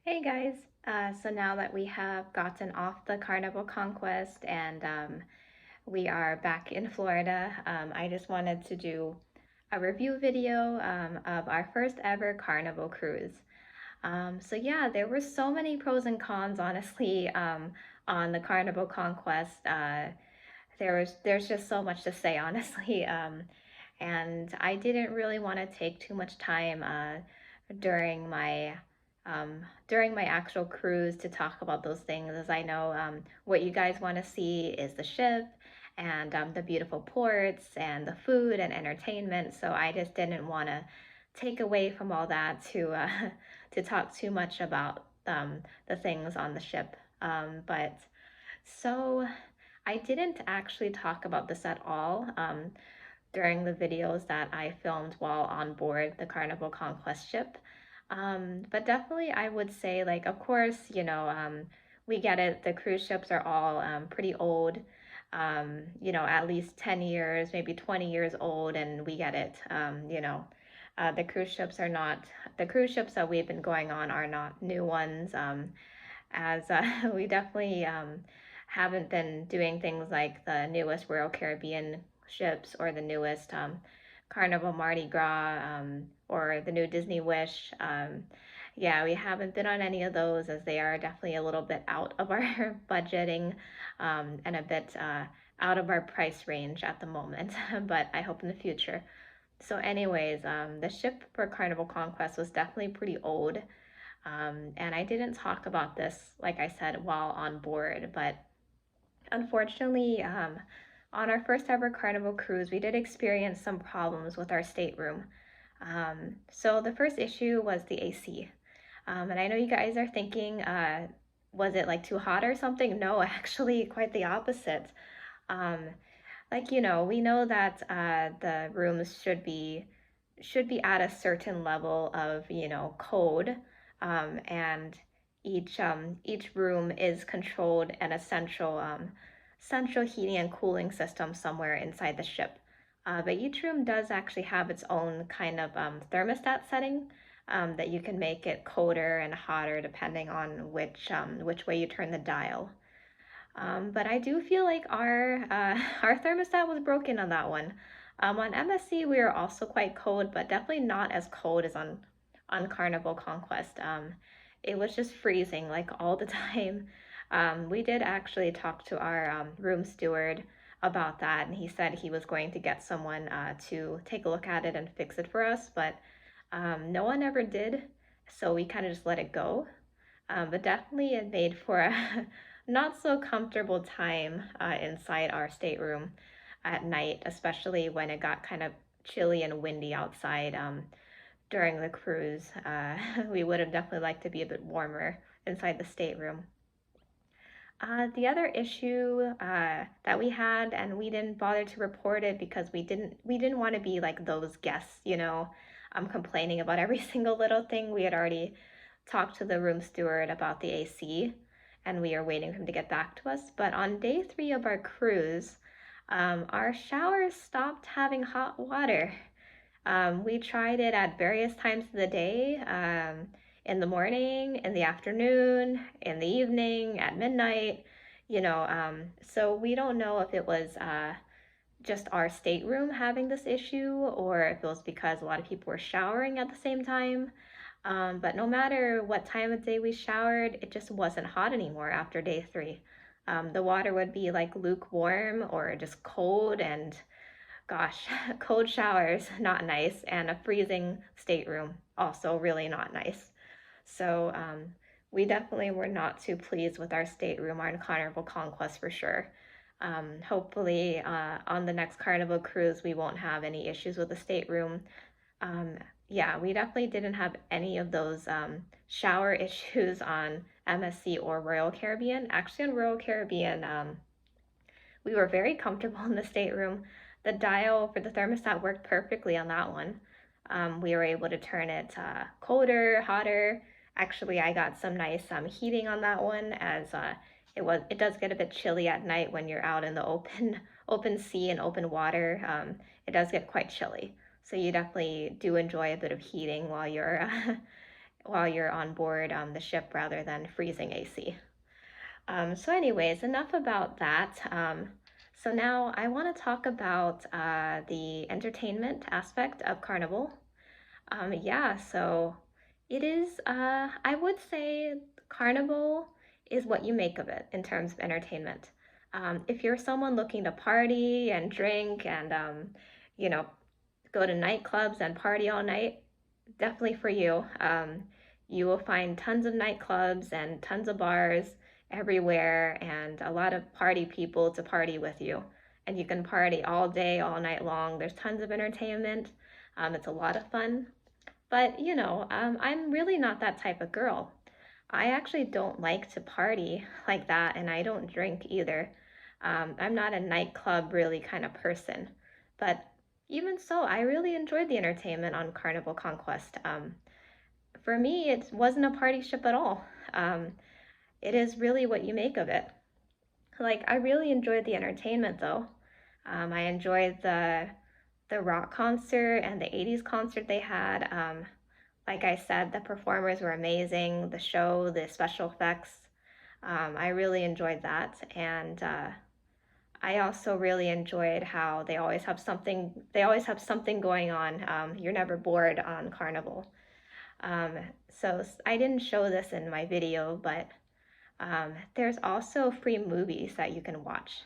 Hey guys, so now that we have gotten off the Carnival Conquest and we are back in Florida, I just wanted to do a review video of our first ever Carnival cruise. So yeah, there were so many pros and cons, honestly, on the Carnival Conquest. There's just so much to say, honestly, and I didn't really want to take too much time during my during my actual cruise to talk about those things, as I know what you guys want to see is the ship and the beautiful ports and the food and entertainment. So I just didn't want to take away from all that to to talk too much about the things on the ship. But so I didn't actually talk about this at all during the videos that I filmed while on board the Carnival Conquest ship. But definitely, I would say, like, of course, we get it. The cruise ships are all pretty old, at least 10 years, maybe 20 years old, and we get it. The cruise ships are not, the cruise ships that we've been going on are not new ones, as we definitely haven't been doing things like the newest Royal Caribbean ships or the newest Carnival Mardi Gras or the new Disney Wish. Yeah, we haven't been on any of those as they are definitely a little bit out of our budgeting and a bit out of our price range at the moment, but I hope in the future. So, anyways, the ship for Carnival Conquest was definitely pretty old. And I didn't talk about this, like I said, while on board, but unfortunately, on our first ever Carnival cruise, we did experience some problems with our stateroom. So the first issue was the AC. And I know you guys are thinking, was it like too hot or something? No, actually, quite the opposite. Um, we know that the rooms should be at a certain level of code, and each room is controlled an essential central heating and cooling system somewhere inside the ship. But each room does actually have its own kind of thermostat setting that you can make it colder and hotter depending on which way you turn the dial. But I do feel like our our thermostat was broken on that one. On MSC, we were also quite cold, but definitely not as cold as on Carnival Conquest. It was just freezing like all the time. We did actually talk to our room steward about that, and he said he was going to get someone to take a look at it and fix it for us, but no one ever did, so we kind of just let it go. But definitely it made for a not so comfortable time inside our stateroom at night, especially when it got kind of chilly and windy outside during the cruise. We would have definitely liked to be a bit warmer inside the stateroom. The other issue that we had, and we didn't bother to report it because we didn't want to be like those guests, complaining about every single little thing. We had already talked to the room steward about the AC, and we are waiting for him to get back to us. But on day 3 of our cruise, our showers stopped having hot water. We tried it at various times of the day, in the morning, in the afternoon, in the evening, at midnight, so we don't know if it was just our stateroom having this issue or if it was because a lot of people were showering at the same time. But no matter what time of day we showered, it just wasn't hot anymore after day 3. The water would be like lukewarm or just cold, and gosh, cold showers, not nice, and a freezing stateroom, also really not nice. So we definitely were not too pleased with our stateroom on Carnival Conquest for sure. Hopefully, on the next Carnival cruise, we won't have any issues with the stateroom. Um, yeah, we definitely didn't have any of those shower issues on MSC or Royal Caribbean. Actually, on Royal Caribbean, we were very comfortable in the stateroom. The dial for the thermostat worked perfectly on that one. We were able to turn it colder, hotter. Actually, I got some nice heating on that one, as it does get a bit chilly at night when you're out in the open sea and open water. It does get quite chilly, so you definitely do enjoy a bit of heating while you're while you're on board the ship rather than freezing AC. So anyways, enough about that. So now I want to talk about the entertainment aspect of Carnival. Yeah, so it is, I would say Carnival is what you make of it in terms of entertainment. If you're someone looking to party and drink and, you know, go to nightclubs and party all night, definitely for you. You will find tons of nightclubs and tons of bars everywhere and a lot of party people to party with you. And you can party all day, all night long. There's tons of entertainment. It's a lot of fun. But, I'm really not that type of girl. I actually don't like to party like that, and I don't drink either. I'm not a nightclub really kind of person. But even so, I really enjoyed the entertainment on Carnival Conquest. For me, it wasn't a party ship at all. Um, it is really what you make of it. Like, I really enjoyed the entertainment though. I enjoyed the rock concert and the 80s concert they had. Like I said, the performers were amazing, the show, the special effects. I really enjoyed that. And I also really enjoyed how they always have something going on. You're never bored on Carnival. So I didn't show this in my video, but there's also free movies that you can watch.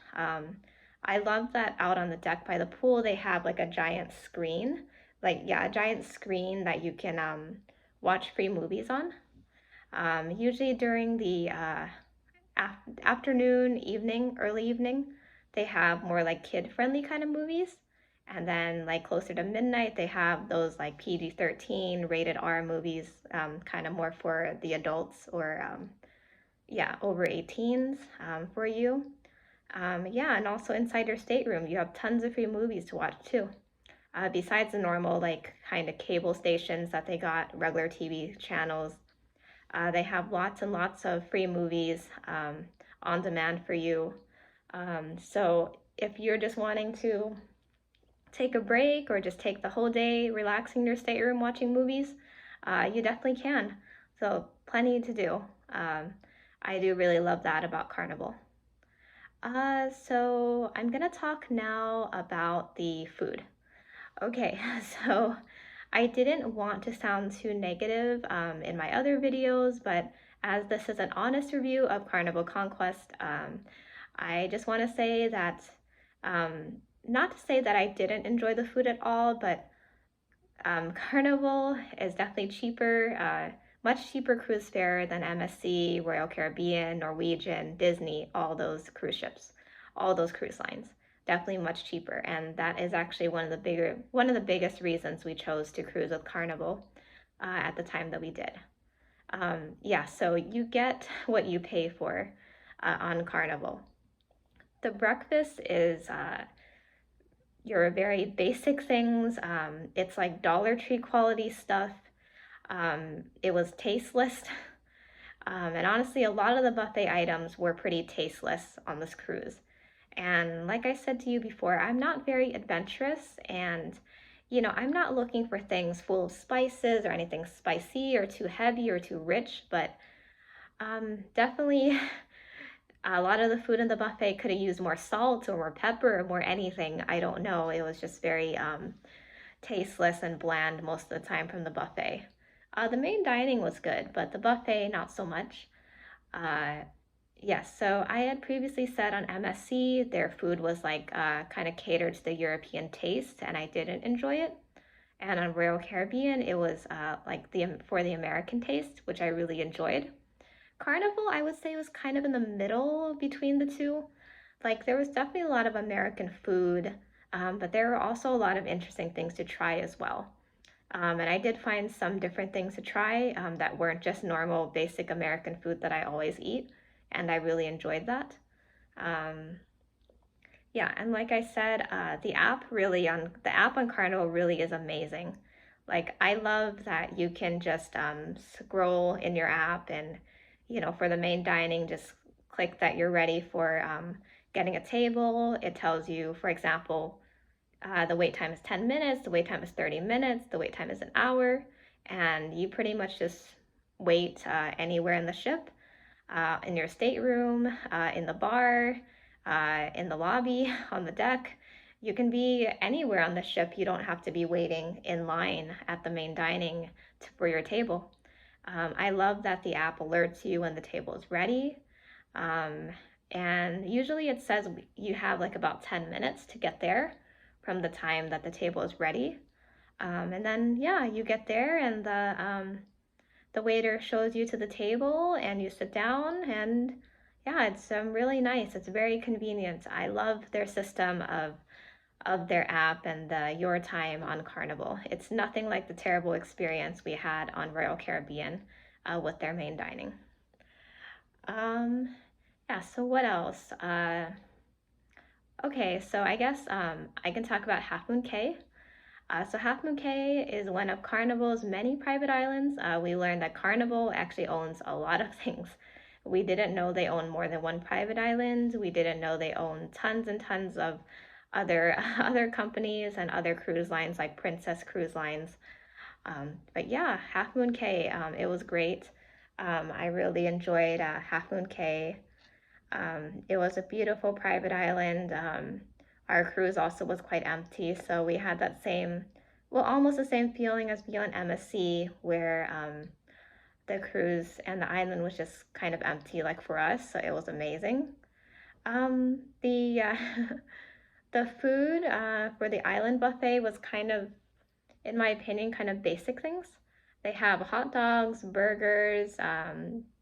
I love that out on the deck by the pool, they have like a giant screen, a giant screen that you can watch free movies on. Usually during the afternoon, evening, early evening, they have more like kid-friendly kind of movies. And then like closer to midnight, they have those like PG-13 rated R movies, kind of more for the adults or yeah, over 18s for you. Yeah, and also inside your stateroom, you have tons of free movies to watch too. Besides the normal like kind of cable stations that they got, regular TV channels, they have lots and lots of free movies on demand for you. So if you're just wanting to take a break or just take the whole day relaxing in your stateroom watching movies, you definitely can. So plenty to do. I do really love that about Carnival. So I'm gonna talk now about the food. Okay, so I didn't want to sound too negative in my other videos, but as this is an honest review of Carnival Conquest, I just want to say that, not to say that I didn't enjoy the food at all, but Carnival is definitely cheaper, much cheaper cruise fare than MSC, Royal Caribbean, Norwegian, Disney, all those cruise ships, all those cruise lines. Definitely much cheaper, and that is actually one of the biggest reasons we chose to cruise with Carnival at the time that we did. Yeah, so you get what you pay for on Carnival. The breakfast is your very basic things. It's like Dollar Tree quality stuff. It was tasteless. And honestly, a lot of the buffet items were pretty tasteless on this cruise. And like I said to you before, I'm not very adventurous and I'm not looking for things full of spices or anything spicy or too heavy or too rich, but definitely a lot of the food in the buffet could have used more salt or more pepper or more anything. I don't know. It was just very tasteless and bland most of the time from the buffet. The main dining was good, but the buffet not so much. Yes, so I had previously said on MSC their food was like kind of catered to the European taste, and I didn't enjoy it. And on Royal Caribbean, it was like for the American taste, which I really enjoyed. Carnival, I would say, was kind of in the middle between the two. Like there was definitely a lot of American food, but there were also a lot of interesting things to try as well. And I did find some different things to try that weren't just normal, basic American food that I always eat, and I really enjoyed that. Um, yeah, and like I said, the app on Carnival really is amazing. Like I love that you can just scroll in your app and for the main dining, just click that you're ready for getting a table. It tells you, for example, the wait time is 10 minutes, the wait time is 30 minutes, the wait time is an hour, and you pretty much just wait anywhere in the ship, in your stateroom, in the bar, in the lobby, on the deck. You can be anywhere on the ship. You don't have to be waiting in line at the main dining for your table. I love that the app alerts you when the table is ready. Um, and usually it says you have like about 10 minutes to get there from the time that the table is ready. And then, yeah, you get there and the waiter shows you to the table and you sit down and yeah, it's really nice. It's very convenient. I love their system of their app and your time on Carnival. It's nothing like the terrible experience we had on Royal Caribbean with their main dining. Um, yeah, so what else? Okay, so I guess I can talk about Half Moon Cay. So Half Moon Cay is one of Carnival's many private islands. We learned that Carnival actually owns a lot of things. We didn't know they own more than one private island. We didn't know they own tons and tons of other other companies and other cruise lines like Princess Cruise Lines. But yeah, Half Moon Cay, it was great. I really enjoyed Half Moon Cay. It was a beautiful private island. Our cruise also was quite empty, so we had that same, well, almost the same feeling as being on MSC, where the cruise and the island was just kind of empty, like for us. So it was amazing. The the food for the island buffet was kind of, in my opinion, kind of basic things. They have hot dogs, burgers,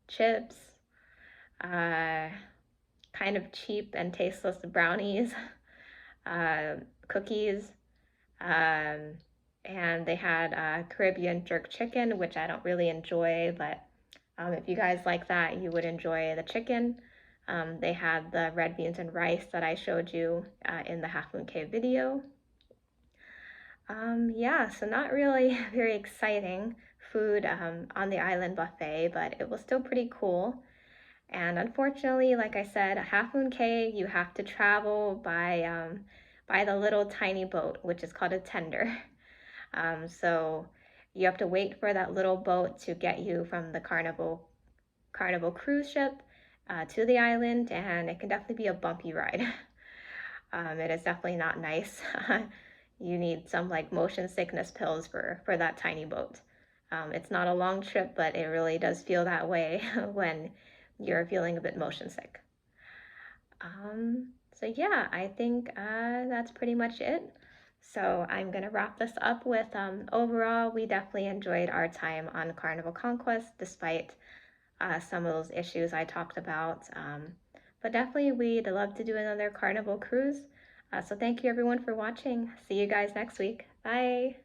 chips, uh, kind of cheap and tasteless brownies, uh, cookies, um, and they had Caribbean jerk chicken, which I don't really enjoy, but if you guys like that, you would enjoy the chicken. They had the red beans and rice that I showed you in the Half Moon Cave video. Yeah, so not really very exciting food on the island buffet, but it was still pretty cool. And unfortunately, like I said, a Half Moon Cay, you have to travel by the little tiny boat, which is called a tender. So you have to wait for that little boat to get you from the Carnival cruise ship to the island, and it can definitely be a bumpy ride. It is definitely not nice. You need some like motion sickness pills for that tiny boat. It's not a long trip, but it really does feel that way when you're feeling a bit motion sick. So yeah, I think that's pretty much it. So I'm gonna wrap this up with overall, we definitely enjoyed our time on Carnival Conquest despite some of those issues I talked about. But definitely we'd love to do another Carnival cruise. So thank you everyone for watching. See you guys next week. Bye.